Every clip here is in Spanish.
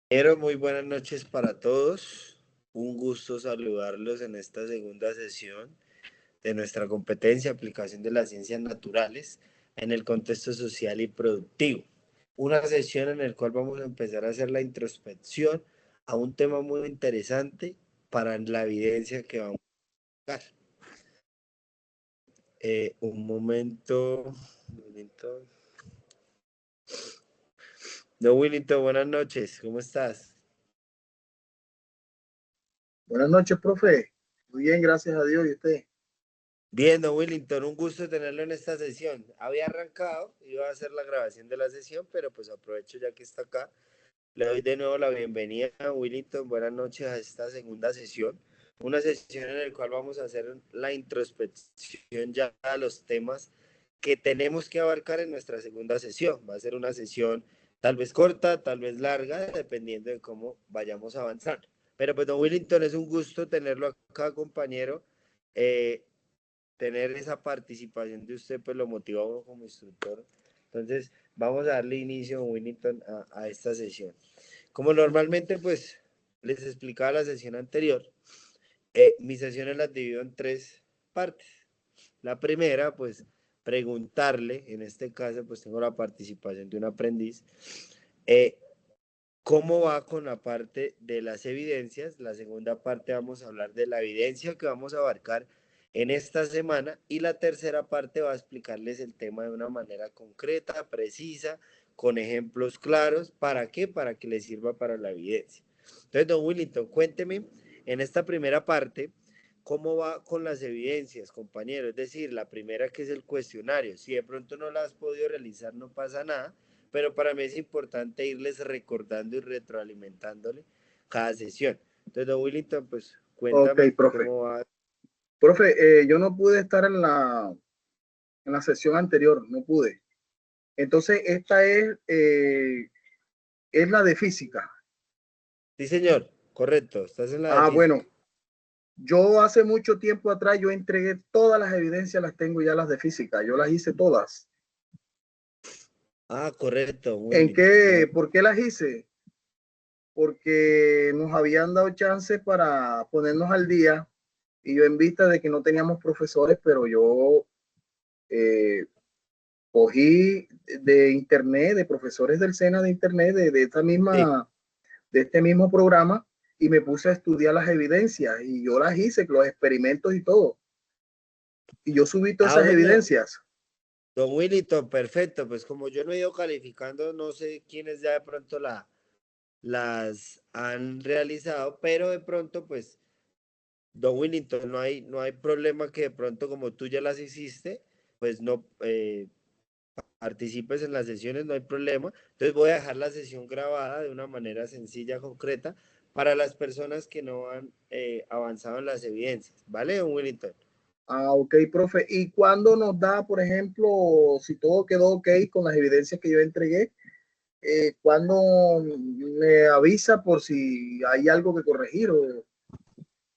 Pero muy buenas noches para todos. Un gusto saludarlos en esta segunda sesión de nuestra competencia aplicación de las ciencias naturales en el contexto social y productivo. Una sesión en la cual vamos a empezar a hacer la introspección a un tema muy interesante para la evidencia que vamos a buscar. Un momento. Don Willington, buenas noches, ¿cómo estás? Buenas noches, profe. Muy bien, gracias a Dios. ¿Y usted? Bien, don Willington, un gusto tenerlo en esta sesión. Había arrancado, iba a hacer la grabación de la sesión, pero pues aprovecho ya que está acá. Le doy de nuevo la bienvenida a Willington. Buenas noches a esta segunda sesión. Una sesión en la cual vamos a hacer la introspección ya a los temas que tenemos que abarcar en nuestra segunda sesión. Va a ser una sesión tal vez corta, tal vez larga, dependiendo de cómo vayamos avanzando. Pero pues, don Willington, es un gusto tenerlo acá, compañero. Eh, Tener esa participación de usted, pues lo motiva a uno como instructor. Entonces, vamos a darle inicio, Winnington, a esta sesión. Como normalmente, pues, les explicaba la sesión anterior, mis sesiones las divido en tres partes. La primera, pues, preguntarle, en este caso, pues tengo la participación de un aprendiz, eh, cómo va con la parte de las evidencias. La segunda parte vamos a hablar de la evidencia que vamos a abarcar en esta semana y la tercera parte va a explicarles el tema de una manera concreta, precisa, con ejemplos claros. ¿Para qué? Para que les sirva para la evidencia. Entonces, don Willington, cuénteme en esta primera parte cómo va con las evidencias, compañero. Es decir, la primera que es el cuestionario. Si de pronto no la has podido realizar, no pasa nada, pero para mí es importante irles recordando y retroalimentándole cada sesión. Entonces, don Willington, pues Ok, cuéntame profe. cómo va. Profe, yo no pude estar en la sesión anterior, no pude. Entonces, esta es la de física. Sí, señor, correcto, estás en la de Ah, bueno, física. yo hace mucho tiempo atrás, yo entregué todas las evidencias, las tengo ya las de física. Yo las hice todas. Ah, correcto, Willington. ¿Por qué las hice? Porque nos habían dado chance para ponernos al día y yo en vista de que no teníamos profesores, pero yo eh, cogí de internet, de profesores del SENA de internet, Sí. de este mismo programa, y me puse a estudiar las evidencias y yo las hice, los experimentos y todo. Y yo subí todas Ah, esas bueno, evidencias. don Willington, perfecto. Pues como yo no he ido calificando, no sé quiénes ya de pronto las han realizado, pero de pronto, pues, don Willington, no hay problema que de pronto como tú ya las hiciste, pues no, participes en las sesiones, no hay problema. Entonces voy a dejar la sesión grabada de una manera sencilla, concreta, para las personas que no han avanzado en las evidencias. ¿Vale, don Willington? Ah, ok, profe. ¿Y cuándo nos da, por ejemplo, si todo quedó ok con las evidencias que yo entregué, cuándo me avisa por si hay algo que corregir?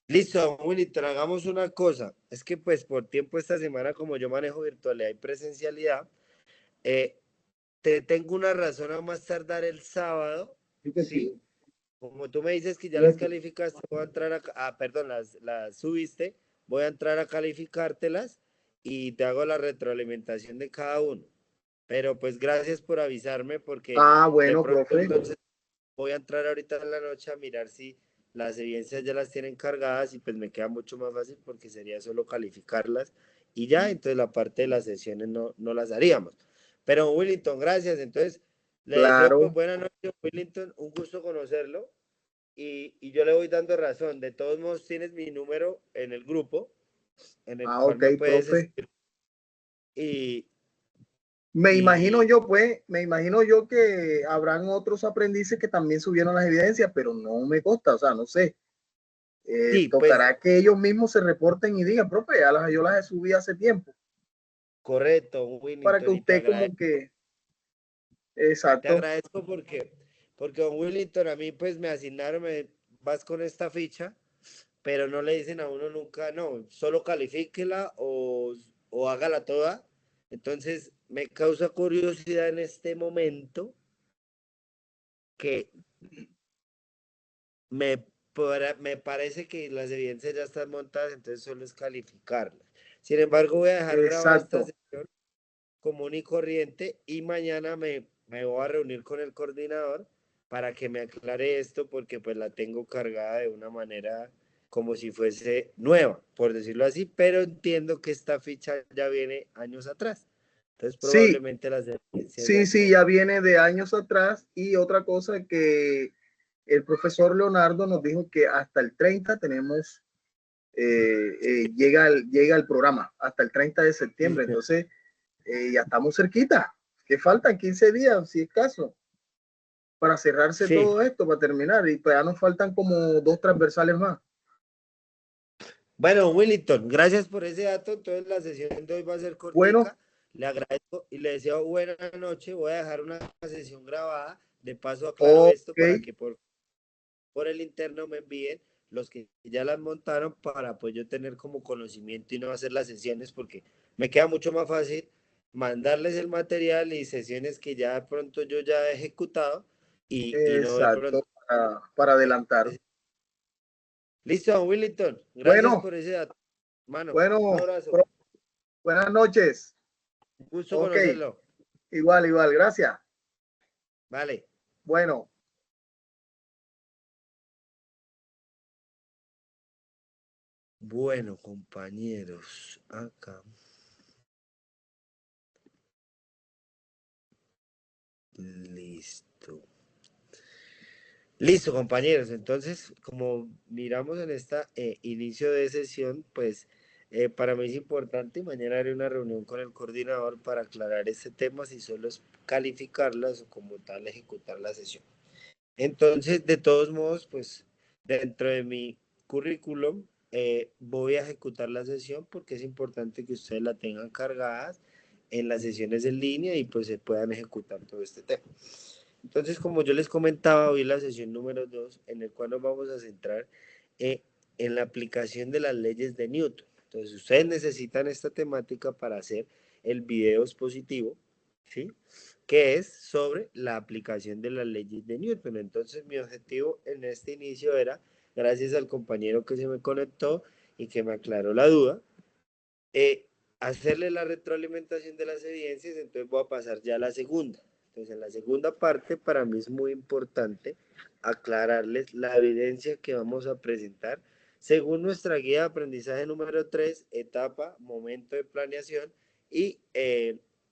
Listo, don Willington, hagamos una cosa. Es que pues por tiempo esta semana, como yo manejo virtualidad y presencialidad, eh, te tengo una razón a más tardar el sábado, Sí, que sí. ¿sí? Como tú me dices que ya Sí, las calificaste, voy a entrar perdón, las subiste, voy a entrar a calificártelas y te hago la retroalimentación de cada uno. Pero pues gracias por avisarme porque ah, de bueno, pronto profe. entonces voy a entrar ahorita en la noche a mirar si las evidencias ya las tienen cargadas y pues me queda mucho más fácil porque sería solo calificarlas y ya, entonces la parte de las sesiones no las haríamos. Pero Willington, gracias. Entonces le deseo pues Claro. buena noche, Willington, un gusto conocerlo y yo le voy dando razón. De todos modos, tienes mi número en el grupo, en el Ah, cual ok, me puedes profe. escribir. Y, Me y imagino pues, me imagino yo que habrán otros aprendices que también subieron las evidencias, pero no me consta, o sea, no sé. sí, pues Tocará que ellos mismos se reporten y digan, profe, yo las subí hace tiempo, correcto, para que Willington, y usted como que, te exacto. agradezco porque don Willington, a mí pues me asignaron, vas con esta ficha, pero no le dicen a uno nunca, no, solo califíquela o hágala toda. Entonces me causa curiosidad en este momento que me parece que las evidencias ya están montadas, entonces solo es calificarlas. Sin embargo, voy a dejar grabada esta Exacto. sesión común y corriente y mañana me voy a reunir con el coordinador para que me aclare esto porque pues la tengo cargada de una manera como si fuese nueva, por decirlo así, pero entiendo que esta ficha ya viene años atrás. Entonces Sí, probablemente las evidencias ya sí, sí, estén. ya viene de años atrás. Y otra cosa que el profesor Leonardo nos dijo que hasta el 30 tenemos, llega el programa, hasta el 30 de septiembre. Entonces, ya estamos cerquita. Que faltan 15 días, si es caso, para cerrarse Sí, todo esto, para terminar. Y ya nos faltan como 2 transversales más. bueno, Willington, gracias por ese dato. Entonces la sesión de hoy va a ser Bueno, cortica. Le agradezco y le deseo buena noche. Voy a dejar una sesión grabada. De paso aclaro esto ok, para que por el interno me envíen los que ya las montaron para pues yo tener como conocimiento y no hacer las sesiones porque me queda mucho más fácil mandarles el material y sesiones que ya de pronto yo ya he ejecutado y no de exacto, pronto. para adelantar. Listo, don Willington. Gracias Bueno, por ese dato. Mano, un bueno, abrazo. buenas noches. Un gusto Ok, conocerlo. igual, igual, gracias. Vale. Bueno. Bueno, compañeros, acá. Listo. Listo, compañeros. Entonces, como miramos en esta inicio de sesión, pues para mí es importante. Mañana haré una reunión con el coordinador para aclarar este tema, si solo es calificarlas o como tal ejecutar la sesión. Entonces, de todos modos, pues dentro de mi currículum voy a ejecutar la sesión porque es importante que ustedes la tengan cargadas en las sesiones en línea y pues se puedan ejecutar todo este tema. Entonces, como yo les comentaba, hoy la sesión número 2 en el cual nos vamos a centrar eh, en la aplicación de las leyes de Newton. Entonces, ustedes necesitan esta temática para hacer el video expositivo, ¿sí? Que es sobre la aplicación de las leyes de Newton. Entonces, mi objetivo en este inicio era, gracias al compañero que se me conectó y que me aclaró la duda, eh, hacerle la retroalimentación de las evidencias. Entonces voy a pasar ya a la segunda. Entonces, en la segunda parte, para mí es muy importante aclararles la evidencia que vamos a presentar según nuestra guía de aprendizaje número 3 etapa, momento de planeación, y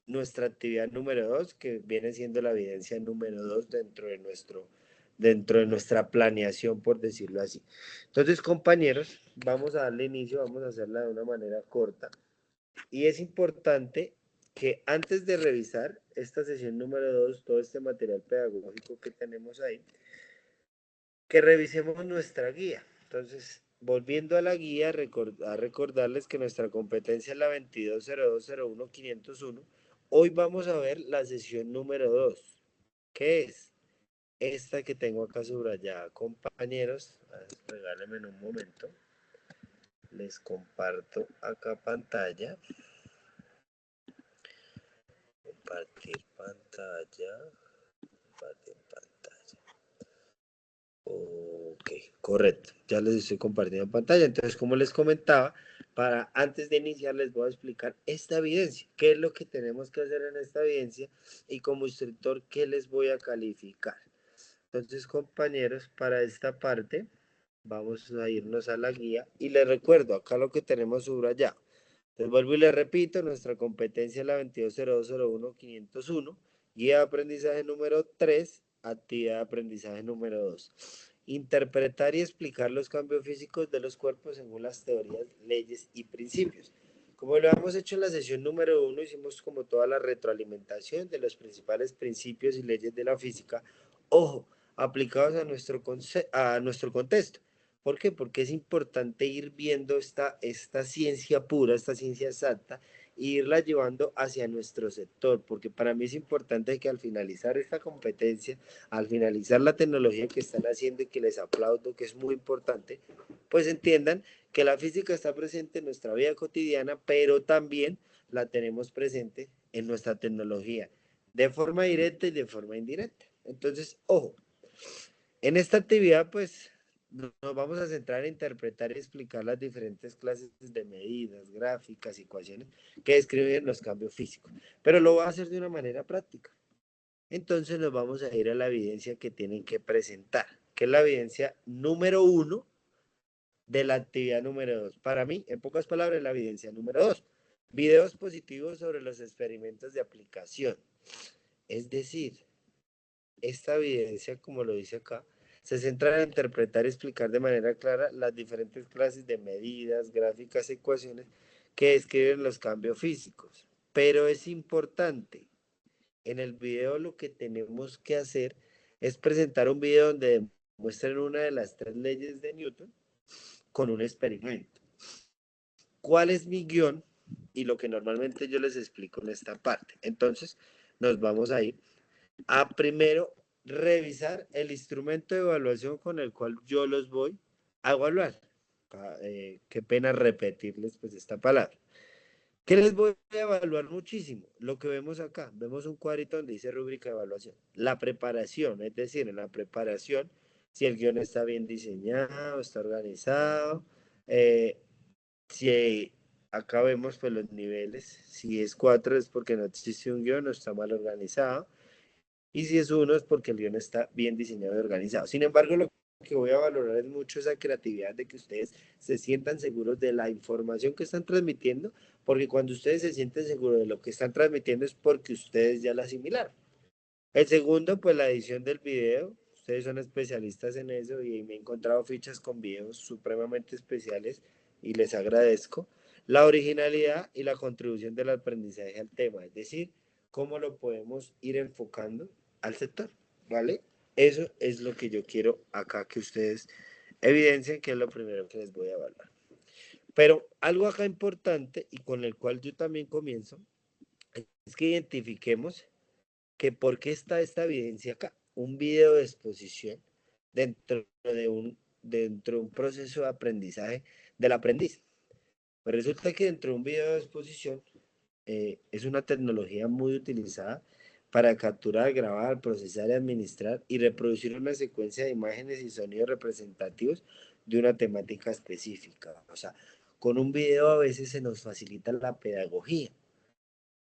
nuestra actividad número 2 que viene siendo la evidencia número 2 dentro de nuestra planeación, por decirlo así. Entonces, compañeros, vamos a darle inicio, vamos a hacerla de una manera corta. Y es importante que antes de revisar esta sesión número 2 todo este material pedagógico que tenemos ahí, que revisemos nuestra guía. Entonces, volviendo a la guía, a recordarles que nuestra competencia es la 220201-501. Hoy vamos a ver la sesión número 2, que es esta que tengo acá subrayada. Compañeros, regálenme un momento. Les comparto acá pantalla. Compartir pantalla. Compartir pantalla. Ok, correcto. Ya les estoy compartiendo pantalla. Entonces, como les comentaba, para antes de iniciar les voy a explicar esta evidencia. ¿Qué es lo que tenemos que hacer en esta evidencia? Y como instructor, ¿qué les voy a calificar? Entonces, compañeros, para esta parte vamos a irnos a la guía. Y les recuerdo, acá lo que tenemos subrayado. Les vuelvo y les repito, nuestra competencia es la 22001501, guía de aprendizaje número 3, actividad de aprendizaje número 2. Interpretar y explicar los cambios físicos de los cuerpos según las teorías, leyes y principios. Como lo hemos hecho en la sesión número 1, hicimos como toda la retroalimentación de los principales principios y leyes de la física, ojo, aplicados a nuestro contexto. ¿Por qué? Porque es importante ir viendo esta ciencia pura, esta ciencia exacta, e irla llevando hacia nuestro sector, porque para mí es importante que al finalizar esta competencia, al finalizar la tecnología que están haciendo y que les aplaudo, que es muy importante, pues entiendan que la física está presente en nuestra vida cotidiana, pero también la tenemos presente en nuestra tecnología, de forma directa y de forma indirecta. Entonces, ojo, en esta actividad, pues nos vamos a centrar en interpretar y explicar las diferentes clases de medidas, gráficas, ecuaciones que describen los cambios físicos, pero lo va a hacer de una manera práctica. Entonces nos vamos a ir a la evidencia que tienen que presentar, que es la evidencia número 1 de la actividad número 2. Para mí, en pocas palabras, la evidencia número 2. Videos positivos sobre los experimentos de aplicación. Es decir, esta evidencia, como lo dice acá, se centra en interpretar y explicar de manera clara las diferentes clases de medidas, gráficas, ecuaciones que describen los cambios físicos. Pero es importante, en el video lo que tenemos que hacer es presentar un video donde muestren una de las 3 leyes de Newton con un experimento. ¿Cuál es mi guión? Y lo que normalmente yo les explico en esta parte. Entonces, nos vamos a ir a primero revisar el instrumento de evaluación con el cual yo los voy a evaluar. Qué pena repetirles pues esta palabra. ¿Qué les voy a evaluar muchísimo? Lo que vemos acá. Vemos un cuadrito donde dice rúbrica de evaluación. La preparación, es decir, en la preparación, si el guión está bien diseñado, está organizado, eh, si acá vemos pues los niveles, si es 4 es porque no existe un guión o está mal organizado, y si es 1 es porque el guión está bien diseñado y organizado. Sin embargo, lo que voy a valorar es mucho esa creatividad de que ustedes se sientan seguros de la información que están transmitiendo, porque cuando ustedes se sienten seguros de lo que están transmitiendo es porque ustedes ya la asimilaron. El segundo, pues la edición del video. Ustedes son especialistas en eso y me he encontrado fichas con videos supremamente especiales y les agradezco. La originalidad y la contribución del aprendizaje al tema, es decir, cómo lo podemos ir enfocando al sector, ¿vale? Eso es lo que yo quiero acá que ustedes evidencien, que es lo primero que les voy a evaluar. Pero algo acá importante y con el cual yo también comienzo es que identifiquemos que por qué está esta evidencia acá. Un video de exposición dentro de un proceso de aprendizaje del aprendiz. Pues resulta que dentro de un video de exposición es una tecnología muy utilizada para capturar, grabar, procesar y administrar y reproducir una secuencia de imágenes y sonidos representativos de una temática específica. O sea, con un video a veces se nos facilita la pedagogía,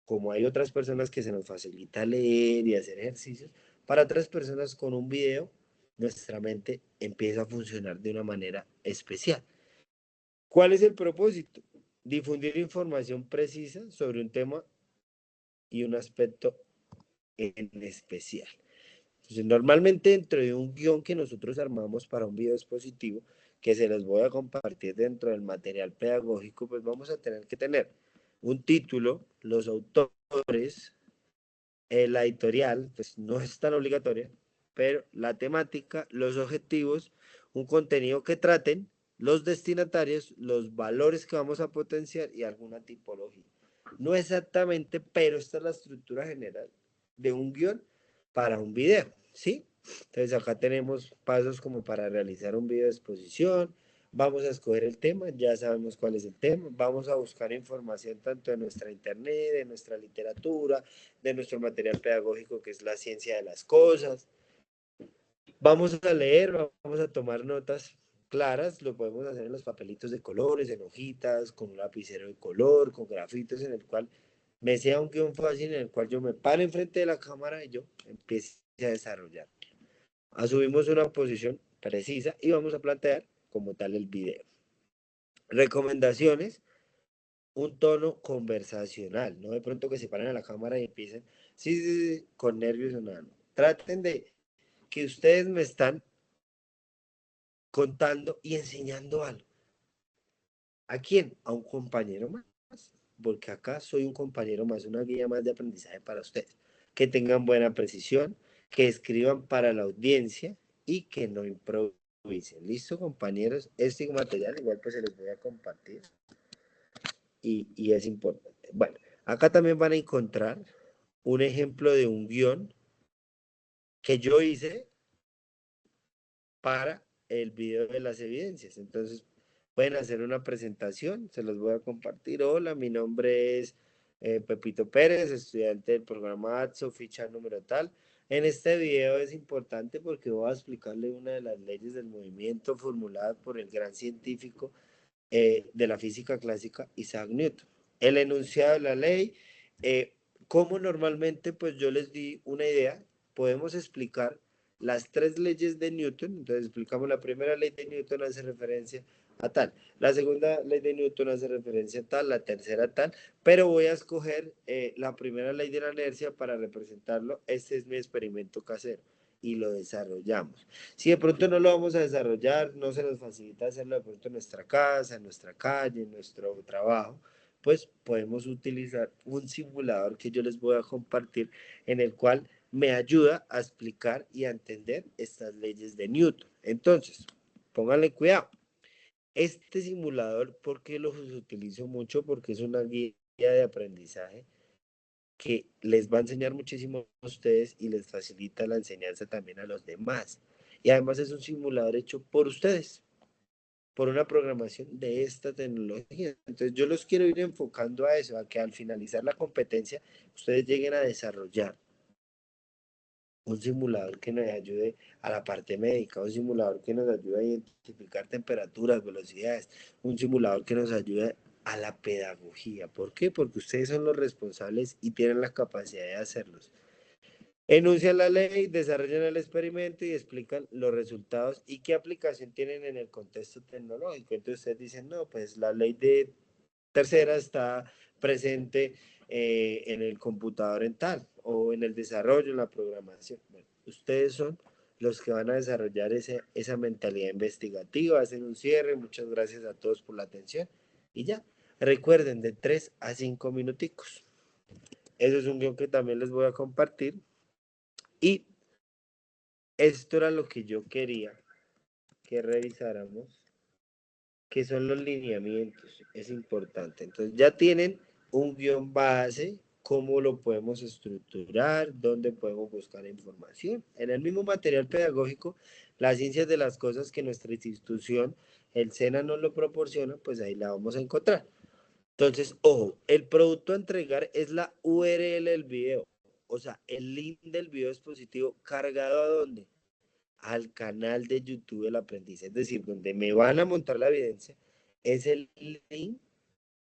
como hay otras personas que se nos facilita leer y hacer ejercicios, para otras personas con un video nuestra mente empieza a funcionar de una manera especial. ¿Cuál es el propósito? Difundir información precisa sobre un tema y un aspecto en especial. Entonces, normalmente dentro de un guión que nosotros armamos para un video expositivo, que se los voy a compartir dentro del material pedagógico, pues vamos a tener que tener un título, los autores, la editorial, pues no es tan obligatoria, pero la temática, los objetivos, un contenido que traten, los destinatarios, los valores que vamos a potenciar y alguna tipología. No exactamente, pero esta es la estructura general de un guión para un video, ¿sí? Entonces acá tenemos pasos como para realizar un video de exposición, vamos a escoger el tema, ya sabemos cuál es el tema, vamos a buscar información tanto de nuestra internet, de nuestra literatura, de nuestro material pedagógico que es la ciencia de las cosas. Vamos a leer, vamos a tomar notas claras, lo podemos hacer en los papelitos de colores, en hojitas, con un lapicero de color, con grafitos en el cual me sea un guión fácil en el cual yo me pare enfrente de la cámara y yo empiece a desarrollar. Asumimos una posición precisa y vamos a plantear como tal el video. Recomendaciones, un tono conversacional, no de pronto que se paren a la cámara y empiecen, sí, sí, sí, con nervios o nada. No. Traten de que ustedes me están contando y enseñando algo. ¿A quién? A un compañero más, porque acá soy un compañero más, una guía más de aprendizaje para ustedes. Que tengan buena precisión, que escriban para la audiencia y que no improvisen. ¿Listo, compañeros? Este material igual pues se los voy a compartir y es importante. Bueno, acá también van a encontrar un ejemplo de un guión que yo hice para el video de las evidencias. Entonces, pueden hacer una presentación, se los voy a compartir. Hola, mi nombre es Pepito Pérez, estudiante del programa ATSO, ficha número tal. En este video es importante porque voy a explicarle una de las leyes del movimiento formulada por el gran científico de la física clásica, Isaac Newton. El enunciado de la ley, como normalmente pues yo les di una idea, podemos explicar las tres leyes de Newton. Entonces explicamos la primera ley de Newton, hace referencia a tal, la segunda ley de Newton hace referencia a tal, la tercera a tal, pero voy a escoger la primera ley de la inercia para representarlo. Este es mi experimento casero y lo desarrollamos. Si de pronto no lo vamos a desarrollar, no se nos facilita hacerlo de pronto en nuestra casa, en nuestra calle, en nuestro trabajo, pues podemos utilizar un simulador que yo les voy a compartir, en el cual me ayuda a explicar y a entender estas leyes de Newton. Entonces, pónganle cuidado. Este simulador, ¿por qué lo utilizo mucho? Porque es una guía de aprendizaje que les va a enseñar muchísimo a ustedes y les facilita la enseñanza también a los demás. Y además es un simulador hecho por ustedes, por una programación de esta tecnología. Entonces yo los quiero ir enfocando a eso, a que al finalizar la competencia ustedes lleguen a desarrollar un simulador que nos ayude a la parte médica, un simulador que nos ayude a identificar temperaturas, velocidades, un simulador que nos ayude a la pedagogía. ¿Por qué? Porque ustedes son los responsables y tienen la capacidad de hacerlos. Enuncian la ley, desarrollan el experimento y explican los resultados y qué aplicación tienen en el contexto tecnológico. Entonces ustedes dicen, no, pues la ley de tercera está presente en el computador en tal, o en el desarrollo, en la programación. Bueno, ustedes son los que van a desarrollar esa mentalidad investigativa, hacen un cierre. Muchas gracias a todos por la atención y ya. Recuerden, de 3 a 5 minuticos. Eso es un guión que también les voy a compartir. Y esto era lo que yo quería que revisáramos, que son los lineamientos. Es importante. Entonces ya tienen un guión base, cómo lo podemos estructurar, dónde podemos buscar información. En el mismo material pedagógico, las ciencias de las cosas que nuestra institución, el SENA, nos lo proporciona, pues ahí la vamos a encontrar. Entonces, ojo, el producto a entregar es la URL del video. O sea, el link del video expositivo cargado a dónde? Al canal de YouTube del aprendiz. Es decir, donde me van a montar la evidencia, es el link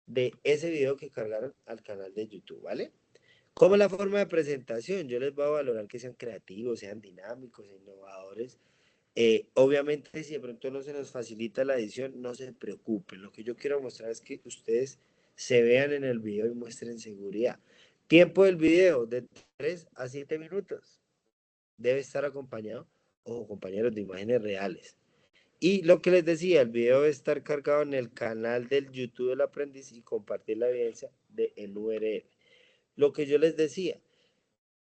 de ese video que cargaron al canal de YouTube, ¿vale? Como la forma de presentación, yo les voy a valorar que sean creativos, sean dinámicos, innovadores. Obviamente, si de pronto no se nos facilita la edición, no se preocupen. Lo que yo quiero mostrar es que ustedes se vean en el video y muestren seguridad. Tiempo del video de 3 a 7 minutos. Debe estar acompañado, o compañeros, de imágenes reales. Y lo que les decía, el video debe estar cargado en el canal del YouTube del aprendiz y compartir la evidencia del URL. Lo que yo les decía,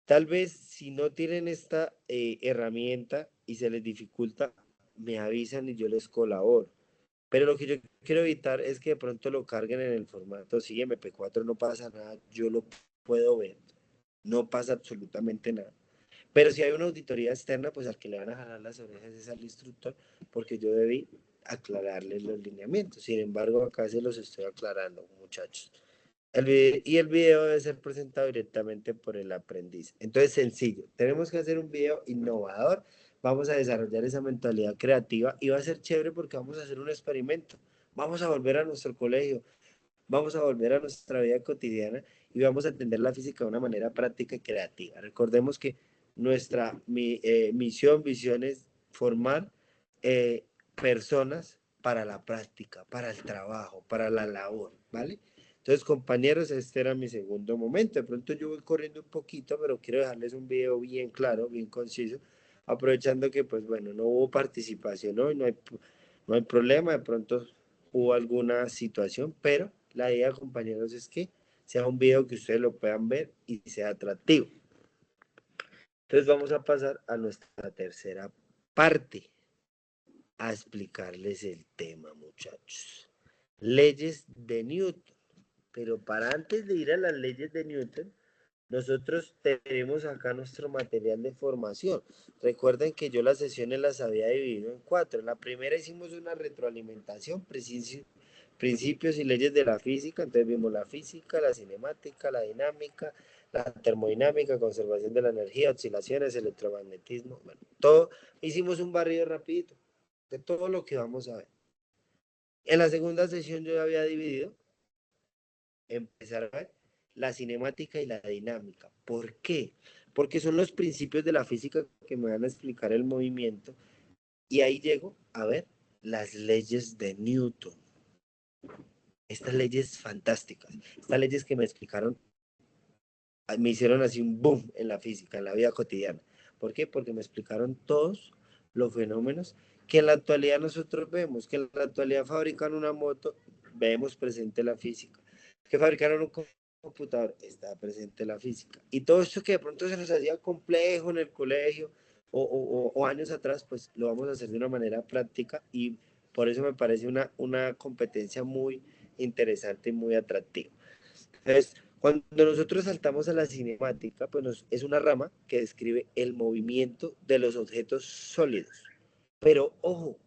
tal vez si no tienen esta herramienta y se les dificulta, me avisan y yo les colaboro. Pero lo que yo quiero evitar es que de pronto lo carguen en el formato, sí, MP4, no pasa nada, yo lo puedo ver, no pasa absolutamente nada. Pero si hay una auditoría externa, pues al que le van a jalar las orejas es al instructor, porque yo debí aclararles los lineamientos. Sin embargo, acá se los estoy aclarando, muchachos. Y el video debe ser presentado directamente por el aprendiz. Entonces, sencillo, tenemos que hacer un video innovador, vamos a desarrollar esa mentalidad creativa y va a ser chévere porque vamos a hacer un experimento. Vamos a volver a nuestro colegio, vamos a volver a nuestra vida cotidiana y vamos a entender la física de una manera práctica y creativa. Recordemos que nuestra misión, visión es formar personas para la práctica, para el trabajo, para la labor, ¿vale? Entonces, compañeros, este era mi segundo momento. De pronto yo voy corriendo un poquito, pero quiero dejarles un video bien claro, bien conciso, aprovechando que, pues bueno, no hubo participación hoy, no hay problema, de pronto hubo alguna situación, pero la idea, compañeros, es que sea un video que ustedes lo puedan ver y sea atractivo. Entonces vamos a pasar a nuestra tercera parte, a explicarles el tema, muchachos. Leyes de Newton. Pero para antes de ir a las leyes de Newton, nosotros tenemos acá nuestro material de formación. Recuerden que yo las sesiones las había dividido en 4. En la primera hicimos una retroalimentación, principios y leyes de la física. Entonces vimos la física, la cinemática, la dinámica, la termodinámica, conservación de la energía, oscilaciones, electromagnetismo, bueno, todo, hicimos un barrido rapidito de todo lo que vamos a ver. En la segunda sesión yo ya había dividido, empezar a ver la cinemática y la dinámica. ¿Por qué? Porque son los principios de la física que me van a explicar el movimiento y ahí llego a ver las leyes de Newton. Estas leyes fantásticas, estas leyes que me explicaron, me hicieron así un boom en la física, en la vida cotidiana. ¿Por qué? Porque me explicaron todos los fenómenos que en la actualidad nosotros vemos, que en la actualidad fabrican una moto, vemos presente la física, que fabricaron un computador, está presente la física. Y todo esto que de pronto se nos hacía complejo en el colegio o años atrás, pues lo vamos a hacer de una manera práctica y por eso me parece una competencia muy interesante y muy atractiva. Entonces, cuando nosotros saltamos a la cinemática, pues es una rama que describe el movimiento de los objetos sólidos. Pero ojo,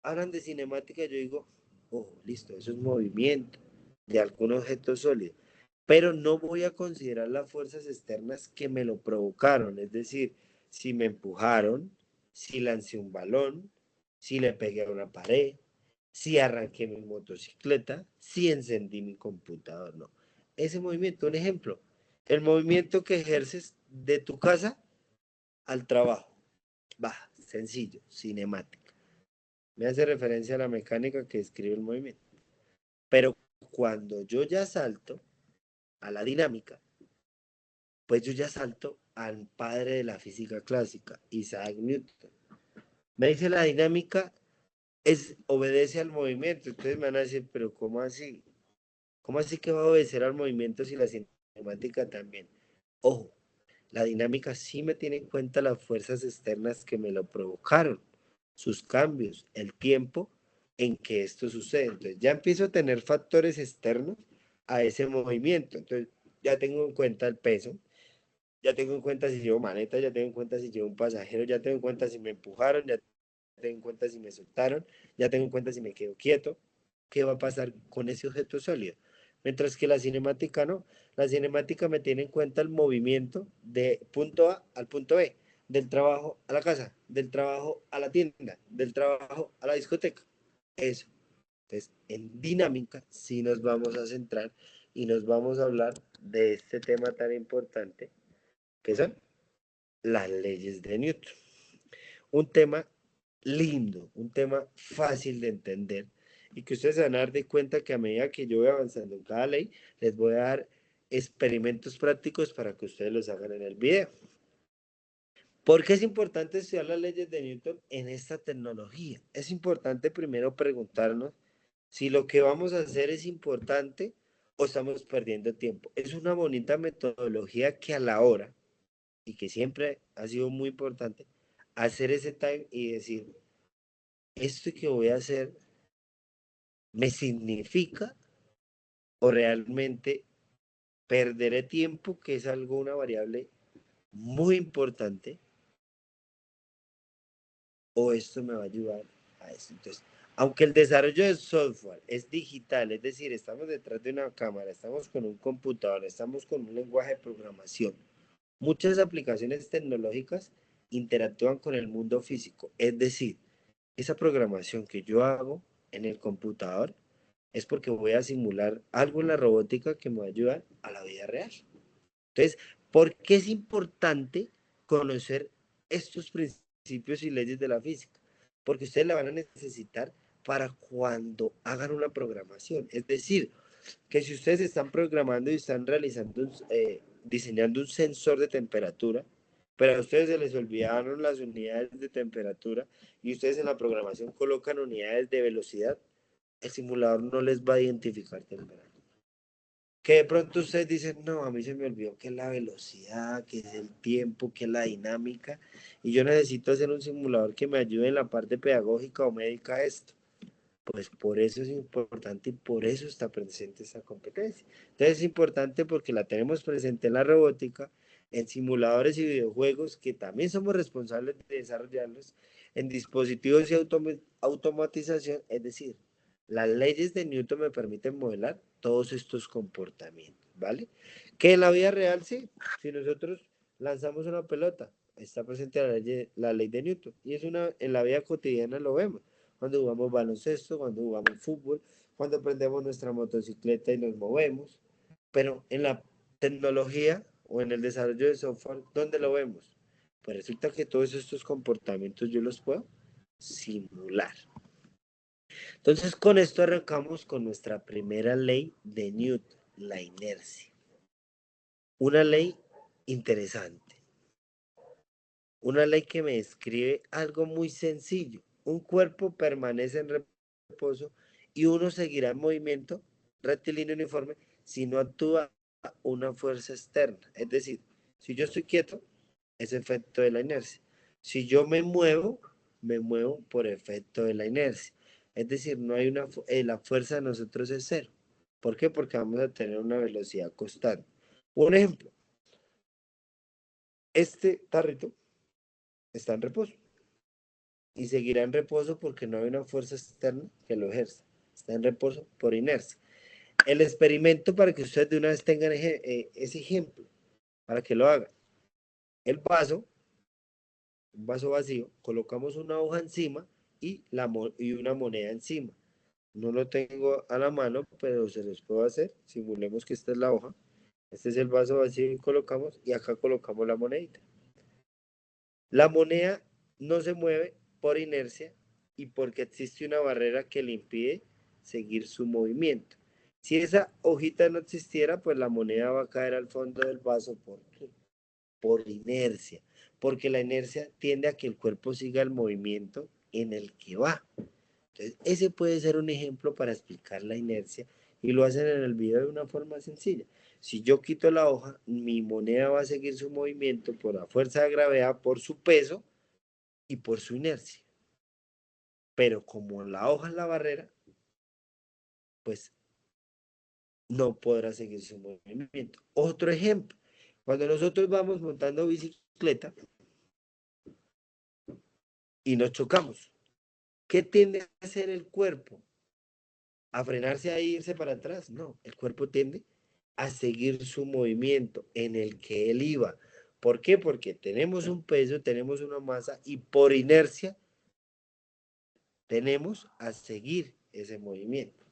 hablan de cinemática, yo digo, ojo, listo, eso es movimiento de algún objeto sólido. Pero no voy a considerar las fuerzas externas que me lo provocaron, es decir, si me empujaron, si lancé un balón, si le pegué a una pared, si arranqué mi motocicleta, si encendí mi computador, no. Ese movimiento, un ejemplo, el movimiento que ejerces de tu casa al trabajo, va, sencillo, cinemática. Me hace referencia a la mecánica que describe el movimiento. Pero cuando yo ya salto a la dinámica, pues yo ya salto al padre de la física clásica, Isaac Newton. Me dice la dinámica obedece al movimiento. Entonces me van a decir, pero ¿cómo así? ¿Cómo así que va a obedecer al movimiento si la cinemática también? Ojo, la dinámica sí me tiene en cuenta las fuerzas externas que me lo provocaron, sus cambios, el tiempo en que esto sucede. Entonces ya empiezo a tener factores externos a ese movimiento. Entonces ya tengo en cuenta el peso, ya tengo en cuenta si llevo maneta, ya tengo en cuenta si llevo un pasajero, ya tengo en cuenta si me empujaron, ya tengo en cuenta si me soltaron, ya tengo en cuenta si me quedo quieto, qué va a pasar con ese objeto sólido. Mientras que la cinemática no, la cinemática me tiene en cuenta el movimiento de punto A al punto B, del trabajo a la casa, del trabajo a la tienda, del trabajo a la discoteca. Eso. Entonces, en dinámica sí nos vamos a centrar y nos vamos a hablar de este tema tan importante que son las leyes de Newton. Un tema lindo, un tema fácil de entender y que ustedes se van a dar de cuenta que a medida que yo voy avanzando en cada ley, les voy a dar experimentos prácticos para que ustedes los hagan en el video. ¿Por qué es importante estudiar las leyes de Newton en esta tecnología? Es importante primero preguntarnos si lo que vamos a hacer es importante o estamos perdiendo tiempo. Es una bonita metodología que a la hora, y que siempre ha sido muy importante, hacer ese time y decir, esto que voy a hacer me significa o realmente perderé tiempo, que es algo, una variable muy importante, o esto me va a ayudar a esto. Entonces, aunque el desarrollo de software es digital, es decir, estamos detrás de una cámara, estamos con un computador, estamos con un lenguaje de programación, muchas aplicaciones tecnológicas interactúan con el mundo físico, es decir, esa programación que yo hago en el computador es porque voy a simular algo en la robótica que me va a ayudar a la vida real. Entonces, ¿por qué es importante conocer estos principios y leyes de la física? Porque ustedes la van a necesitar para cuando hagan una programación. Es decir, que si ustedes están programando y están realizando, diseñando un sensor de temperatura, pero a ustedes se les olvidaron las unidades de temperatura y ustedes en la programación colocan unidades de velocidad, el simulador no les va a identificar temperatura. Que de pronto ustedes dicen, no, a mí se me olvidó que es la velocidad, que es el tiempo, que es la dinámica, y yo necesito hacer un simulador que me ayude en la parte pedagógica o médica a esto. Pues por eso es importante y por eso está presente esta competencia. Entonces es importante porque la tenemos presente en la robótica, en simuladores y videojuegos, que también somos responsables de desarrollarlos, en dispositivos y automatización, es decir, las leyes de Newton me permiten modelar todos estos comportamientos. ¿vale? Que en la vida real sí, si nosotros lanzamos una pelota, está presente la ley de Newton, y es en la vida cotidiana lo vemos, cuando jugamos baloncesto, cuando jugamos fútbol, cuando prendemos nuestra motocicleta y nos movemos, pero en la tecnología o en el desarrollo de software, ¿dónde lo vemos? Pues resulta que todos estos comportamientos yo los puedo simular. Entonces, con esto arrancamos con nuestra primera ley de Newton, la inercia. Una ley interesante. Una ley que me describe algo muy sencillo. Un cuerpo permanece en reposo y uno seguirá en movimiento rectilíneo uniforme si no actúa una fuerza externa. Es decir, si yo estoy quieto, es efecto de la inercia. Si yo me muevo por efecto de la inercia. Es decir, no hay la fuerza de nosotros es cero. ¿Por qué? Porque vamos a tener una velocidad constante. Un ejemplo, este tarrito está en reposo y seguirá en reposo porque no hay una fuerza externa que lo ejerza. Está en reposo por inercia. El experimento para que ustedes de una vez tengan ese ejemplo, para que lo hagan. El vaso, un vaso vacío, colocamos una hoja encima y una moneda encima. No lo tengo a la mano, pero se los puedo hacer. Simulemos que esta es la hoja. Este es el vaso vacío y colocamos, y acá colocamos la monedita. La moneda no se mueve por inercia y porque existe una barrera que le impide seguir su movimiento. Si esa hojita no existiera, pues la moneda va a caer al fondo del vaso por inercia, porque la inercia tiende a que el cuerpo siga el movimiento en el que va. Entonces, ese puede ser un ejemplo para explicar la inercia y lo hacen en el video de una forma sencilla. Si yo quito la hoja, mi moneda va a seguir su movimiento por la fuerza de gravedad, por su peso y por su inercia. Pero como la hoja es la barrera, pues no podrá seguir su movimiento. Otro ejemplo, cuando nosotros vamos montando bicicleta y nos chocamos, ¿qué tiende a hacer el cuerpo? ¿A frenarse e irse para atrás? No, el cuerpo tiende a seguir su movimiento en el que él iba. ¿Por qué? Porque tenemos un peso, tenemos una masa y por inercia tenemos a seguir ese movimiento.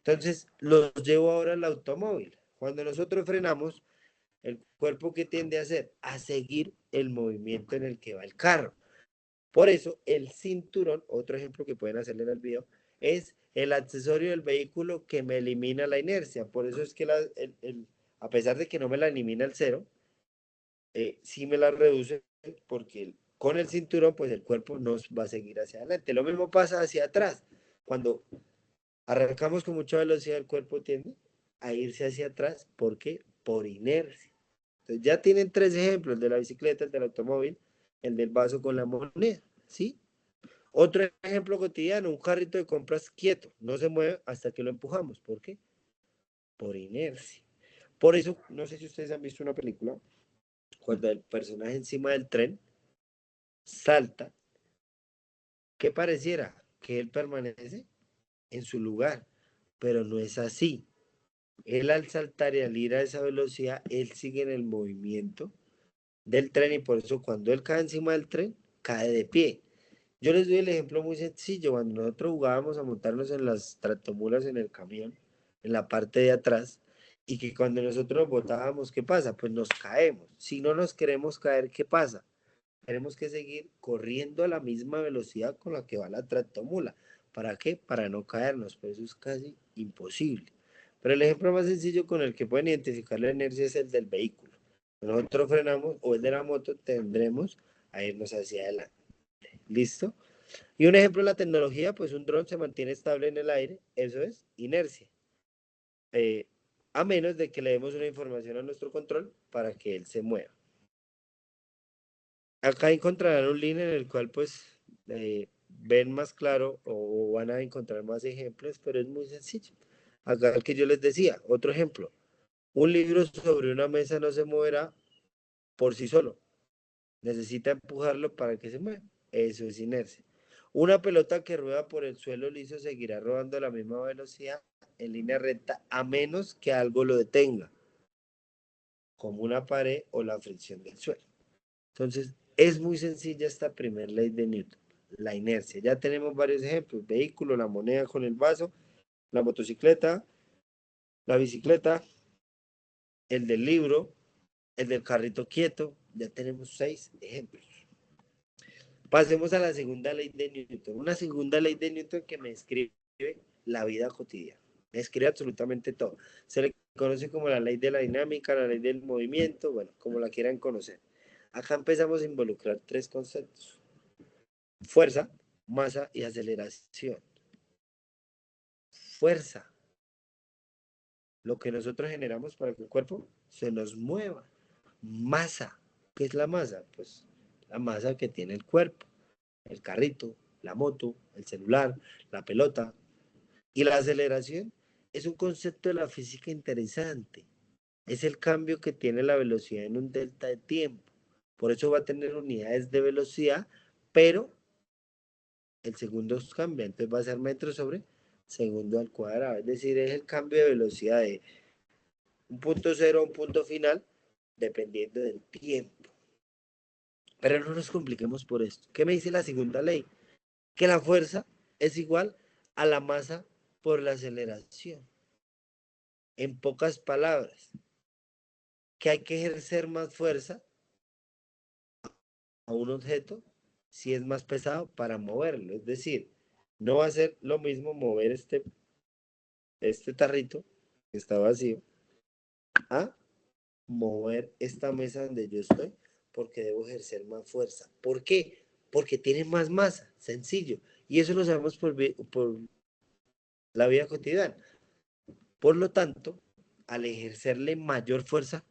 Entonces, los llevo ahora al automóvil. Cuando nosotros frenamos, el cuerpo que tiende a hacer, a seguir el movimiento en el que va el carro. Por eso, el cinturón, otro ejemplo que pueden hacerle en el video, es el accesorio del vehículo que me elimina la inercia. Por eso es que a pesar de que no me la elimina el cero, sí me la reduce porque con el cinturón, pues el cuerpo nos va a seguir hacia adelante. Lo mismo pasa hacia atrás. Cuando arrancamos con mucha velocidad, el cuerpo tiende a irse hacia atrás. ¿Por qué? Por inercia. Entonces ya tienen tres ejemplos, el de la bicicleta, el del automóvil, el del vaso con la moneda, ¿sí? Otro ejemplo cotidiano, un carrito de compras quieto, no se mueve hasta que lo empujamos. ¿Por qué? Por inercia. Por eso, no sé si ustedes han visto una película, cuando el personaje encima del tren salta, ¿qué pareciera? Que él permanece en su lugar, pero no es así. Él al saltar y al ir a esa velocidad, él sigue en el movimiento del tren y por eso cuando él cae encima del tren, cae de pie. Yo les doy el ejemplo muy sencillo. Cuando nosotros jugábamos a montarnos en las tractomulas en el camión, en la parte de atrás, y que cuando nosotros nos botábamos, ¿qué pasa? Pues nos caemos. Si no nos queremos caer, ¿qué pasa? Tenemos que seguir corriendo a la misma velocidad con la que va la tractomula. ¿Para qué? Para no caernos, pero eso es casi imposible. Pero el ejemplo más sencillo con el que pueden identificar la inercia es el del vehículo. Nosotros frenamos o el de la moto, tendremos a irnos hacia adelante. ¿Listo? Y un ejemplo de la tecnología, pues un dron se mantiene estable en el aire, eso es inercia. Eh, a menos de que le demos una información a nuestro control para que él se mueva. Acá encontrarán un link en el cual pues ven más claro o van a encontrar más ejemplos, pero es muy sencillo. Acá el que yo les decía, otro ejemplo. Un libro sobre una mesa no se moverá por sí solo. Necesita empujarlo para que se mueva. Eso es inercia. Una pelota que rueda por el suelo liso seguirá rodando a la misma velocidad en línea recta a menos que algo lo detenga. como una pared o la fricción del suelo. Entonces, es muy sencilla esta primera ley de Newton, la inercia. Ya tenemos varios ejemplos, vehículo, la moneda con el vaso, la motocicleta, la bicicleta, el del libro, el del carrito quieto. Ya tenemos 6 ejemplos. Pasemos a la segunda ley de Newton. Una segunda ley de Newton que me describe la vida cotidiana. Me describe absolutamente todo. Se le conoce como la ley de la dinámica, la ley del movimiento, bueno, como la quieran conocer. Acá empezamos a involucrar 3 conceptos: fuerza, masa y aceleración. Fuerza, lo que nosotros generamos para que el cuerpo se nos mueva. Masa, ¿qué es la masa? Pues la masa que tiene el cuerpo, el carrito, la moto, el celular, la pelota. Y la aceleración es un concepto de la física interesante. Es el cambio que tiene la velocidad en un delta de tiempo. Por eso va a tener unidades de velocidad, pero el segundo cambia. Entonces va a ser metro sobre segundo al cuadrado. Es decir, es el cambio de velocidad de un punto cero a un punto final, dependiendo del tiempo. Pero no nos compliquemos por esto. ¿Qué me dice la segunda ley? Que la fuerza es igual a la masa por la aceleración. En pocas palabras, que hay que ejercer más fuerza a un objeto si es más pesado para moverlo. Es decir, no va a ser lo mismo mover este tarrito que está vacío a mover esta mesa donde yo estoy, porque debo ejercer más fuerza. ¿Por qué? Porque tiene más masa, sencillo. Y eso lo sabemos por la vida cotidiana. Por lo tanto, al ejercerle mayor fuerza,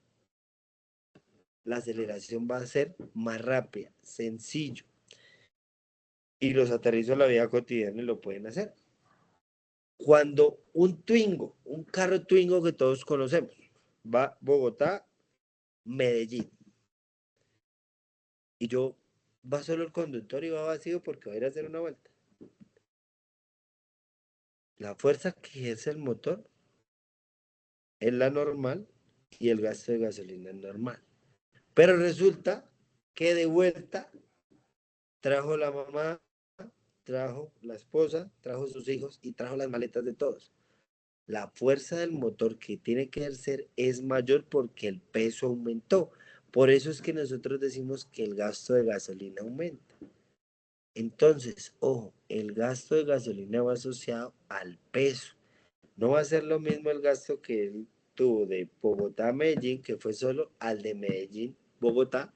la aceleración va a ser más rápida, sencillo. Y los aterrizos a la vida cotidiana lo pueden hacer. Cuando un Twingo, un carro Twingo que todos conocemos, va Bogotá, Medellín, y yo va solo el conductor y va vacío porque va a ir a hacer una vuelta. La fuerza que ejerce el motor es la normal y el gasto de gasolina es normal. Pero resulta que de vuelta trajo la mamá, trajo la esposa, trajo sus hijos y trajo las maletas de todos. La fuerza del motor que tiene que ejercer es mayor porque el peso aumentó. Por eso es que nosotros decimos que el gasto de gasolina aumenta. Entonces, ojo, el gasto de gasolina va asociado al peso. No va a ser lo mismo el gasto que él tuvo de Bogotá a Medellín, que fue solo al de Medellín, Bogotá,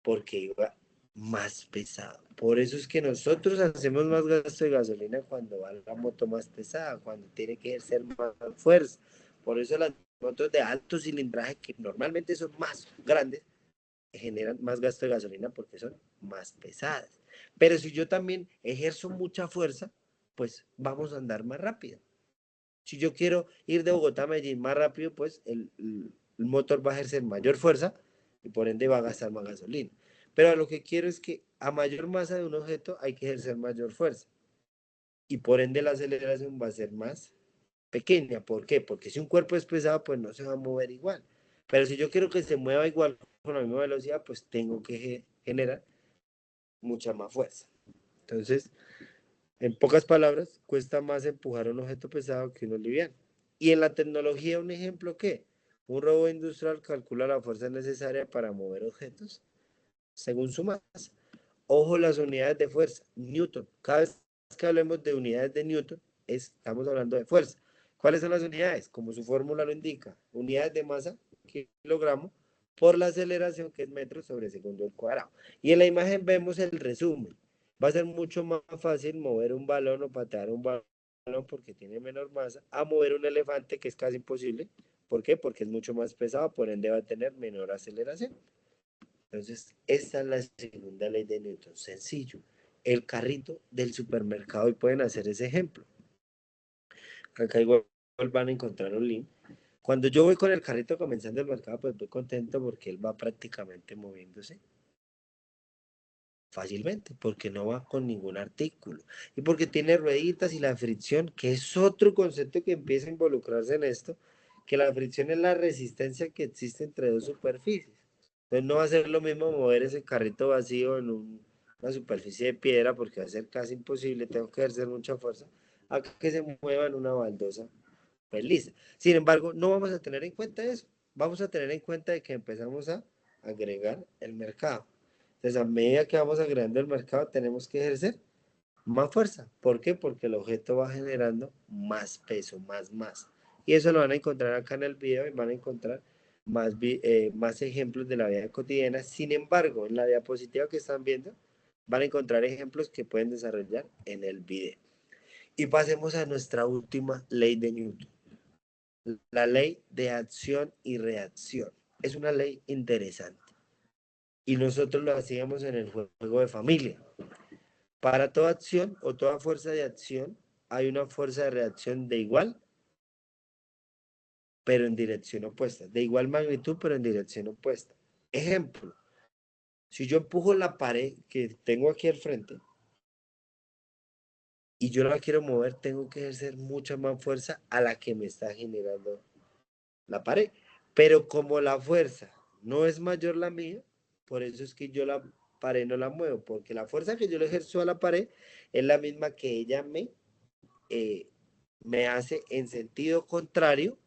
porque iba más pesado. Por eso es que nosotros hacemos más gasto de gasolina cuando va la moto más pesada, cuando tiene que ejercer más fuerza. Por eso las motos de alto cilindraje, que normalmente son más grandes, generan más gasto de gasolina porque son más pesadas. Pero si yo también ejerzo mucha fuerza, pues vamos a andar más rápido. Si yo quiero ir de Bogotá a Medellín más rápido, pues el motor va a ejercer mayor fuerza y por ende va a gastar más gasolina. Pero a lo que quiero es que a mayor masa de un objeto hay que ejercer mayor fuerza y por ende la aceleración va a ser más pequeña. ¿Por qué? Porque si un cuerpo es pesado, pues no se va a mover igual. Pero si yo quiero que se mueva igual con la misma velocidad, pues tengo que generar mucha más fuerza. Entonces, en pocas palabras, cuesta más empujar un objeto pesado que uno liviano. Y en la tecnología, un ejemplo que un robot industrial calcula la fuerza necesaria para mover objetos según su masa. Ojo las unidades de fuerza, Newton. Cada vez que hablemos de unidades de Newton, estamos hablando de fuerza. ¿Cuáles son las unidades? Como su fórmula lo indica, unidades de masa, kilogramo, por la aceleración, que es metros sobre segundo al cuadrado. Y en la imagen vemos el resumen. Va a ser mucho más fácil mover un balón o patear un balón porque tiene menor masa, a mover un elefante, que es casi imposible. ¿Por qué? Porque es mucho más pesado, por ende va a tener menor aceleración. Entonces, esta es la segunda ley de Newton, sencillo. El carrito del supermercado, y pueden hacer ese ejemplo. Acá igual van a encontrar un link. Cuando yo voy con el carrito comenzando el mercado, pues voy contento porque él va prácticamente moviéndose fácilmente, porque no va con ningún artículo. Y porque tiene rueditas y la fricción, que es otro concepto que empieza a involucrarse en esto, que la fricción es la resistencia que existe entre dos superficies. Entonces no va a ser lo mismo mover ese carrito vacío en una superficie de piedra, porque va a ser casi imposible, tengo que ejercer mucha fuerza, a que se mueva en una baldosa pues lisa. Sin embargo, no vamos a tener en cuenta eso. Vamos a tener en cuenta de que empezamos a agregar el mercado. Entonces, a medida que vamos agregando el mercado, tenemos que ejercer más fuerza. ¿Por qué? Porque el objeto va generando más peso, más masa. Y eso lo van a encontrar acá en el video y van a encontrar más ejemplos de la vida cotidiana. Sin embargo, en la diapositiva que están viendo, van a encontrar ejemplos que pueden desarrollar en el video. Y pasemos a nuestra última ley de Newton. La ley de acción y reacción. Es una ley interesante. Y nosotros lo hacíamos en el juego de familia. Para toda acción o toda fuerza de acción, hay una fuerza de reacción de igual, pero en dirección opuesta. De igual magnitud, pero en dirección opuesta. Ejemplo, si yo empujo la pared que tengo aquí al frente y yo la quiero mover, tengo que ejercer mucha más fuerza a la que me está generando la pared. Pero como la fuerza no es mayor la mía, por eso es que yo la pared no la muevo, porque la fuerza que yo le ejerzo a la pared es la misma que ella me hace en sentido contrario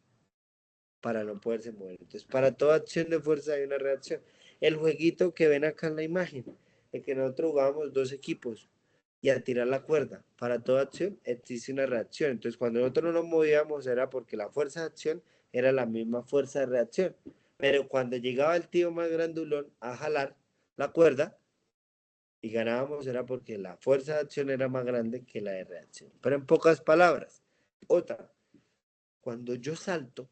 para no poderse mover. Entonces, para toda acción de fuerza hay una reacción. El jueguito que ven acá en la imagen, en que nosotros jugábamos dos equipos y a tirar la cuerda, para toda acción existe una reacción. Entonces, cuando nosotros no nos movíamos era porque la fuerza de acción era la misma fuerza de reacción. Pero cuando llegaba el tío más grandulón a jalar la cuerda y ganábamos era porque la fuerza de acción era más grande que la de reacción. Pero en pocas palabras, otra, cuando yo salto,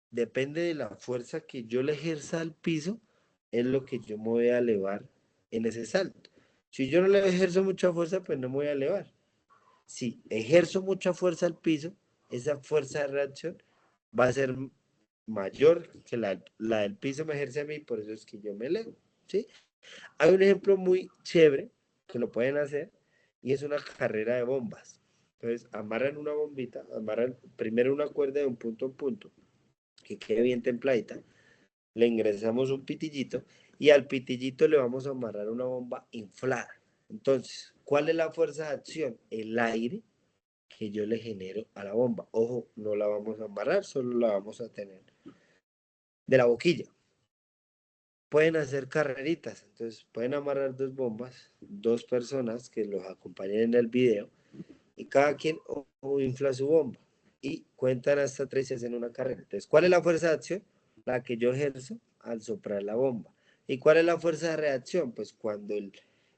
depende de la fuerza que yo le ejerza al piso, es lo que yo me voy a elevar en ese salto. Si yo no le ejerzo mucha fuerza, pues no me voy a elevar. Si ejerzo mucha fuerza al piso, esa fuerza de reacción va a ser mayor que la del piso me ejerce a mí, por eso es que yo me elevo, ¿sí? Hay un ejemplo muy chévere que lo pueden hacer y es una carrera de bombas. Entonces, amarran una bombita, amarran primero una cuerda de un punto a un punto, que quede bien templadita, le ingresamos un pitillito y al pitillito le vamos a amarrar una bomba inflada. Entonces, ¿cuál es la fuerza de acción? El aire que yo le genero a la bomba. Ojo, no la vamos a amarrar, solo la vamos a tener de la boquilla. Pueden hacer carreritas, entonces pueden amarrar dos bombas, dos personas que los acompañen en el video y cada quien infla su bomba y cuentan hasta tres y hacen una carrera. Entonces, ¿cuál es la fuerza de acción? La que yo ejerzo al soplar la bomba. ¿Y cuál es la fuerza de reacción? Pues cuando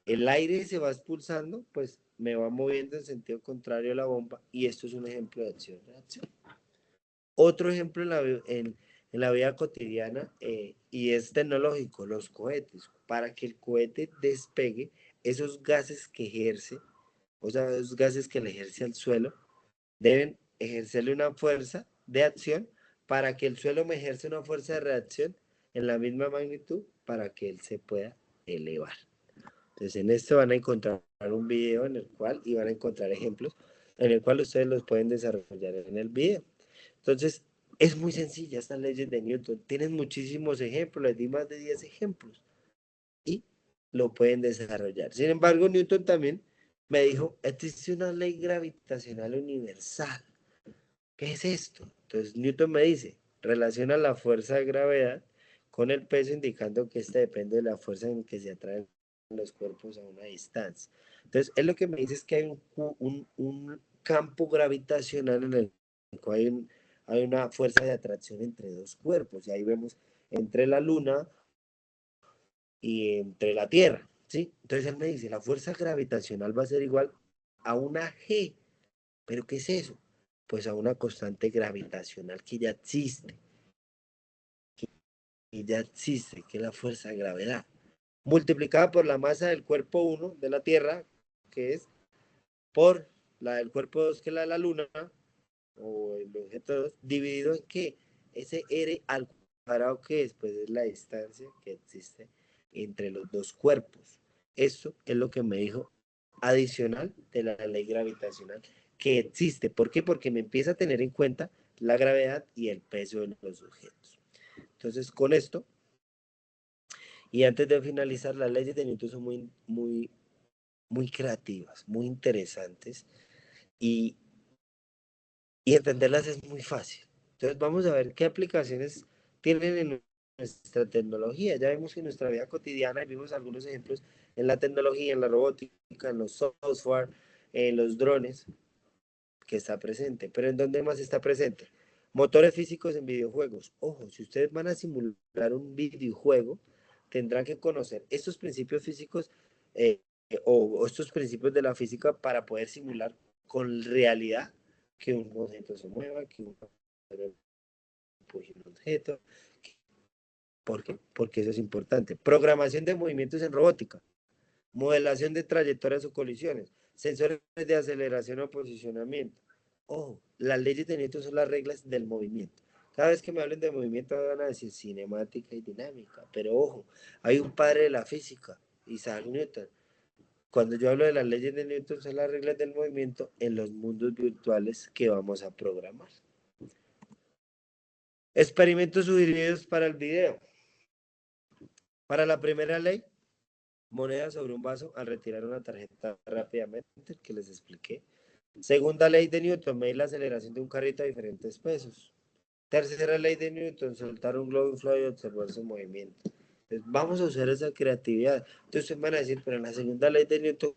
el aire se va expulsando, pues me va moviendo en sentido contrario a la bomba y esto es un ejemplo de acción-reacción. Otro ejemplo en la vida cotidiana y es tecnológico, los cohetes. Para que el cohete despegue, esos gases que ejerce, o sea, esos gases que le ejerce al suelo, deben ejercerle una fuerza de acción para que el suelo me ejerce una fuerza de reacción en la misma magnitud para que él se pueda elevar. Entonces en esto van a encontrar un video en el cual y van a encontrar ejemplos en el cual ustedes los pueden desarrollar en el video. Entonces es muy sencilla estas leyes de Newton. Tienen muchísimos ejemplos, les di más de 10 ejemplos y lo pueden desarrollar. Sin embargo, Newton también me dijo, existe una ley gravitacional universal. ¿Qué es esto? Entonces Newton me dice, relaciona la fuerza de gravedad con el peso, indicando que esta depende de la fuerza en que se atraen los cuerpos a una distancia. Entonces, él lo que me dice es que hay un campo gravitacional en el cual hay una fuerza de atracción entre dos cuerpos. Y ahí vemos entre la Luna y entre la Tierra, ¿sí? Entonces él me dice, la fuerza gravitacional va a ser igual a una G. ¿Pero qué es eso? Pues a una constante gravitacional que ya existe, que es la fuerza de gravedad, multiplicada por la masa del cuerpo 1 de la Tierra, que es por la del cuerpo 2, que es la de la Luna, o el objeto 2, dividido en que ese R al cuadrado que es, pues es la distancia que existe entre los dos cuerpos. Esto es lo que me dijo adicional de la ley gravitacional que existe. ¿Por qué? Porque me empieza a tener en cuenta la gravedad y el peso de los objetos. Entonces, con esto, y antes de finalizar, las leyes de Newton son muy creativas, muy interesantes, y, y entenderlas es muy fácil. Entonces, vamos a ver qué aplicaciones tienen en nuestra tecnología. Ya vemos que en nuestra vida cotidiana, y vimos algunos ejemplos en la tecnología, en la robótica, en los software, en los drones, que está presente. Pero ¿en dónde más está presente? Motores físicos en videojuegos. Ojo, si ustedes van a simular un videojuego, tendrán que conocer estos principios físicos o estos principios de la física para poder simular con realidad que un objeto se mueva, que un empuje un objeto. ¿Por qué? Porque eso es importante. Programación de movimientos en robótica, modelación de trayectorias o colisiones, sensores de aceleración o posicionamiento. Ojo, las leyes de Newton son las reglas del movimiento. Cada vez que me hablen de movimiento van a decir cinemática y dinámica, pero ojo, hay un padre de la física, Isaac Newton. Cuando yo hablo de las leyes de Newton son las reglas del movimiento en los mundos virtuales que vamos a programar. Experimentos sugeridos para el video. Para la primera ley, moneda sobre un vaso al retirar una tarjeta rápidamente, que les expliqué. Segunda ley de Newton, medir la aceleración de un carrito a diferentes pesos. Tercera ley de Newton, soltar un globo inflado y observar su movimiento. Entonces, vamos a usar esa creatividad. Entonces ustedes van a decir, pero en la segunda ley de Newton,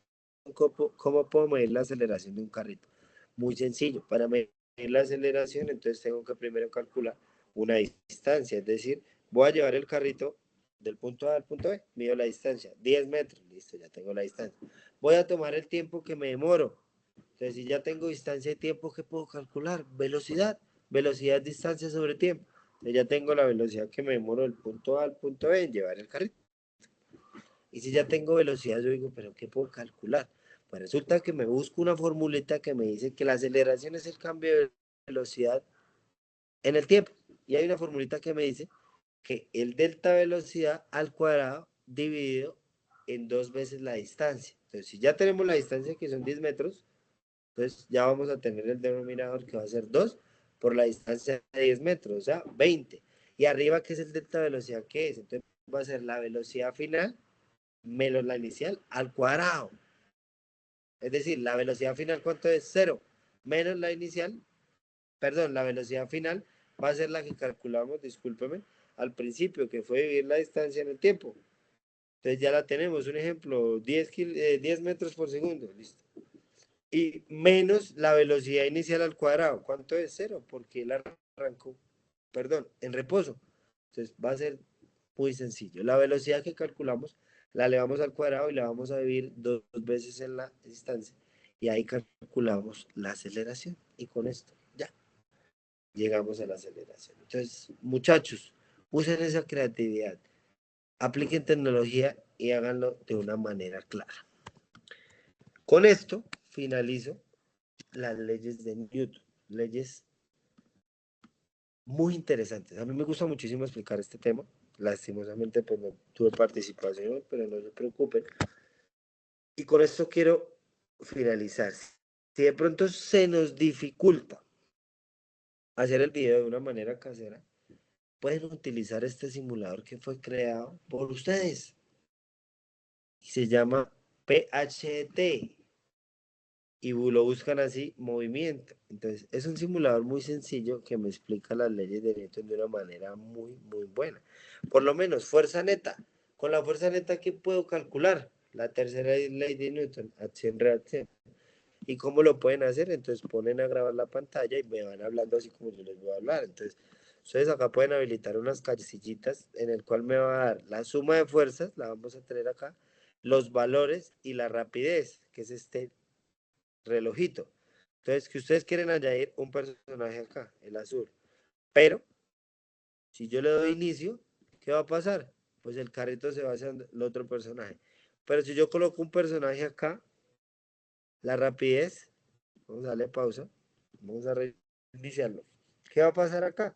¿cómo puedo medir la aceleración de un carrito? Muy sencillo. Para medir la aceleración, entonces tengo que primero calcular una distancia. Es decir, voy a llevar el carrito del punto A al punto B, mido la distancia, 10 metros, listo, ya tengo la distancia. Voy a tomar el tiempo que me demoro. Entonces, si ya tengo distancia y tiempo, ¿qué puedo calcular? Velocidad. Velocidad, distancia sobre tiempo. Entonces, ya tengo la velocidad que me demoro del punto A al punto B en llevar el carrito. Y si ya tengo velocidad, yo digo, ¿pero qué puedo calcular? Pues resulta que me busco una formulita que me dice que la aceleración es el cambio de velocidad en el tiempo. Y hay una formulita que me dice que el delta velocidad al cuadrado dividido en 2 veces la distancia. Entonces, si ya tenemos la distancia que son 10 metros, entonces ya vamos a tener el denominador que va a ser 2 por la distancia de 10 metros, o sea, 20. Y arriba, ¿qué es el delta velocidad? ¿Qué es? Entonces va a ser la velocidad final menos la inicial al cuadrado. Es decir, la velocidad final, ¿cuánto es? 0 menos la inicial, perdón, la velocidad final va a ser la que calculamos, discúlpeme, al principio, que fue dividir la distancia en el tiempo. Entonces ya la tenemos, un ejemplo, 10 metros por segundo, listo. Y menos la velocidad inicial al cuadrado. ¿Cuánto es? 0, porque él arrancó, perdón, en reposo. Entonces va a ser muy sencillo. La velocidad que calculamos la elevamos al cuadrado y la vamos a dividir 2 veces en la distancia. Y ahí calculamos la aceleración. Y con esto ya llegamos a la aceleración. Entonces, muchachos, usen esa creatividad, apliquen tecnología y háganlo de una manera clara. Con esto finalizo las leyes de Newton, leyes muy interesantes. A mí me gusta muchísimo explicar este tema. Lastimosamente, pues no tuve participación, pero no se preocupen. Y con esto quiero finalizar. Si de pronto se nos dificulta hacer el video de una manera casera, pueden utilizar este simulador que fue creado por ustedes. Y se llama PHT. Y lo buscan así, movimiento. Entonces, es un simulador muy sencillo que me explica las leyes de Newton de una manera muy buena. Por lo menos, fuerza neta. Con la fuerza neta, ¿qué puedo calcular? La tercera ley de Newton, acción-reacción. ¿Y cómo lo pueden hacer? Entonces, ponen a grabar la pantalla y me van hablando así como yo les voy a hablar. Entonces, ustedes acá pueden habilitar unas casillitas en el cual me va a dar la suma de fuerzas, la vamos a tener acá, los valores y la rapidez, que es este relojito. Entonces, que ustedes quieren añadir un personaje acá, el azul. Pero, si yo le doy inicio, ¿qué va a pasar? Pues el carrito se va hacia el otro personaje. Pero si yo coloco un personaje acá, la rapidez, vamos a darle pausa, vamos a reiniciarlo. ¿Qué va a pasar acá?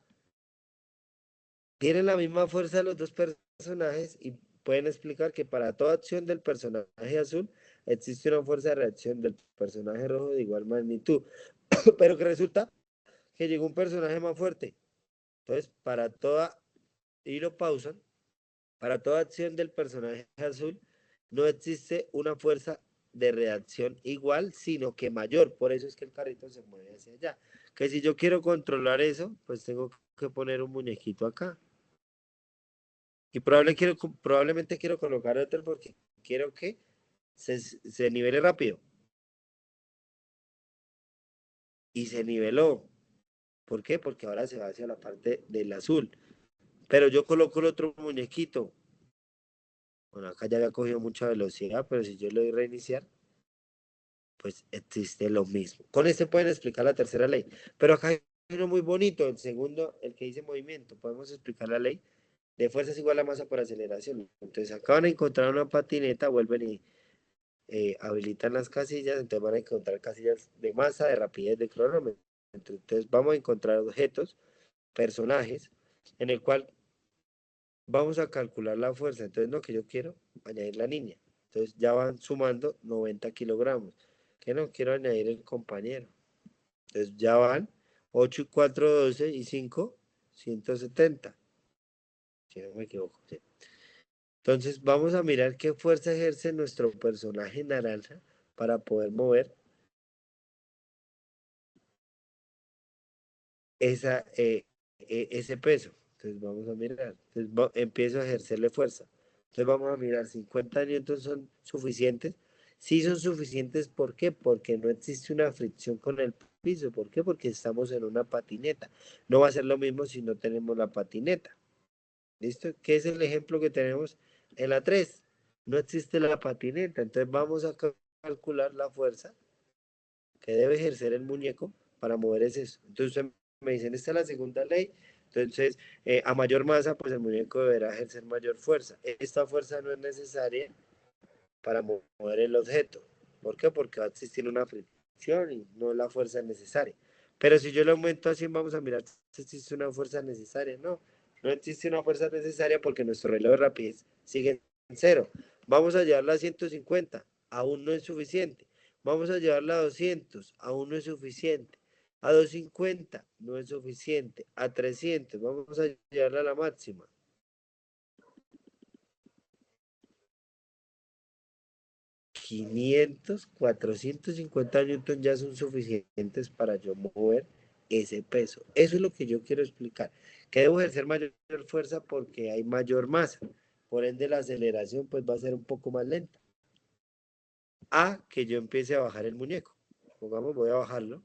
Tienen la misma fuerza los dos personajes y pueden explicar que para toda acción del personaje azul existe una fuerza de reacción del personaje rojo de igual magnitud, pero que resulta que llegó un personaje más fuerte. Entonces, para toda, y lo pausan, para toda acción del personaje azul, no existe una fuerza de reacción igual, sino que mayor. Por eso es que el carrito se mueve hacia allá. Que si yo quiero controlar eso, pues tengo que poner un muñequito acá. Y probablemente quiero colocar otro porque quiero que se nivele rápido. Y se niveló. ¿Por qué? Porque ahora se va hacia la parte del azul. Pero yo coloco el otro muñequito. Bueno, acá ya había cogido mucha velocidad, pero si yo le doy reiniciar, pues existe lo mismo. Con este pueden explicar la tercera ley. Pero acá hay uno muy bonito, el segundo, el que dice movimiento. Podemos explicar la ley de fuerza es igual a masa por aceleración. Entonces acá van a encontrar una patineta, vuelven y habilitan las casillas, entonces van a encontrar casillas de masa, de rapidez, de cronómetro. Entonces vamos a encontrar objetos, personajes, en el cual vamos a calcular la fuerza. Entonces lo que yo quiero, añadir la niña. Entonces ya van sumando 90 kilogramos. Que no quiero añadir el compañero. Entonces ya van 8 y 4, 12 y 5, 170. Si no me equivoco. Sí. Entonces vamos a mirar qué fuerza ejerce nuestro personaje naranja para poder mover ese peso. Entonces vamos a mirar. Entonces empiezo a ejercerle fuerza. Entonces vamos a mirar, 50 newtons son suficientes. Sí son suficientes, ¿por qué? Porque no existe una fricción con el piso. ¿Por qué? Porque estamos en una patineta. No va a ser lo mismo si no tenemos la patineta. ¿Listo? ¿Qué es el ejemplo que tenemos en la 3? No existe la patineta. Entonces vamos a calcular la fuerza que debe ejercer el muñeco para mover ese. Entonces me dicen, esta es la segunda ley. Entonces, a mayor masa, pues el muñeco deberá ejercer mayor fuerza. Esta fuerza no es necesaria para mover el objeto. ¿Por qué? Porque va a existir una fricción y no la fuerza necesaria. Pero si yo le aumento así, vamos a mirar si existe una fuerza necesaria. No, no existe una fuerza necesaria porque nuestro reloj de rapidez sigue en cero. Vamos a llevarla a 150, aún no es suficiente. Vamos a llevarla a 200, aún no es suficiente. A 250 no es suficiente. A 300 vamos a llevarla a la máxima. 500, 450 newton ya son suficientes para yo mover ese peso. Eso es lo que yo quiero explicar. Que debo ejercer mayor fuerza porque hay mayor masa. Por ende, la aceleración pues va a ser un poco más lenta. A que yo empiece a bajar el muñeco. Pongamos, voy a bajarlo.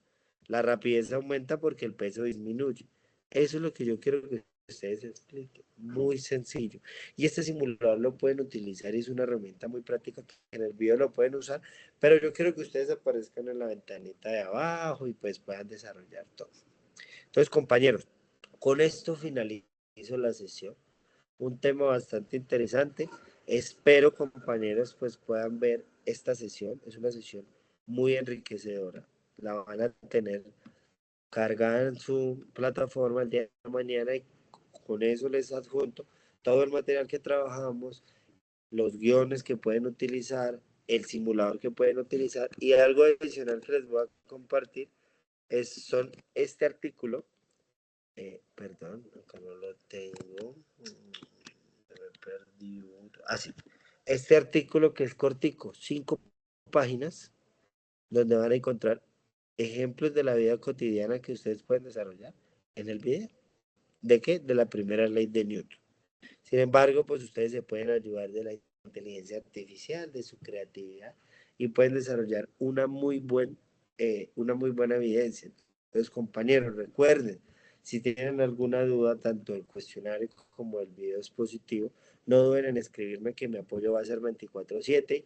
La rapidez aumenta porque el peso disminuye. Eso es lo que yo quiero que ustedes expliquen. Muy sencillo. Y este simulador lo pueden utilizar y es una herramienta muy práctica que en el video lo pueden usar, pero yo quiero que ustedes aparezcan en la ventanita de abajo y pues puedan desarrollar todo. Entonces, compañeros, con esto finalizo la sesión. Un tema bastante interesante. Espero, compañeros, pues puedan ver esta sesión. Es una sesión muy enriquecedora. La van a tener cargada en su plataforma el día de mañana y con eso les adjunto todo el material que trabajamos, los guiones que pueden utilizar, el simulador que pueden utilizar y algo adicional que les voy a compartir son este artículo. Perdón, acá no lo tengo. Me perdí. Sí. Este artículo que es cortico, 5 páginas, donde van a encontrar ejemplos de la vida cotidiana que ustedes pueden desarrollar en el video. ¿De qué? De la primera ley de Newton. Sin embargo, pues ustedes se pueden ayudar de la inteligencia artificial, de su creatividad y pueden desarrollar una muy buena evidencia. Entonces, compañeros, recuerden, si tienen alguna duda, tanto el cuestionario como el video expositivo, no duden en escribirme que mi apoyo va a ser 24/7.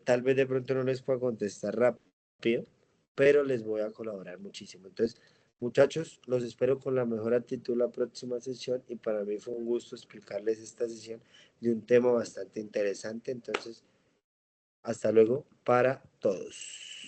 Tal vez de pronto no les pueda contestar rápido, pero les voy a colaborar muchísimo. Entonces, muchachos, los espero con la mejor actitud la próxima sesión y para mí fue un gusto explicarles esta sesión de un tema bastante interesante. Entonces, hasta luego para todos.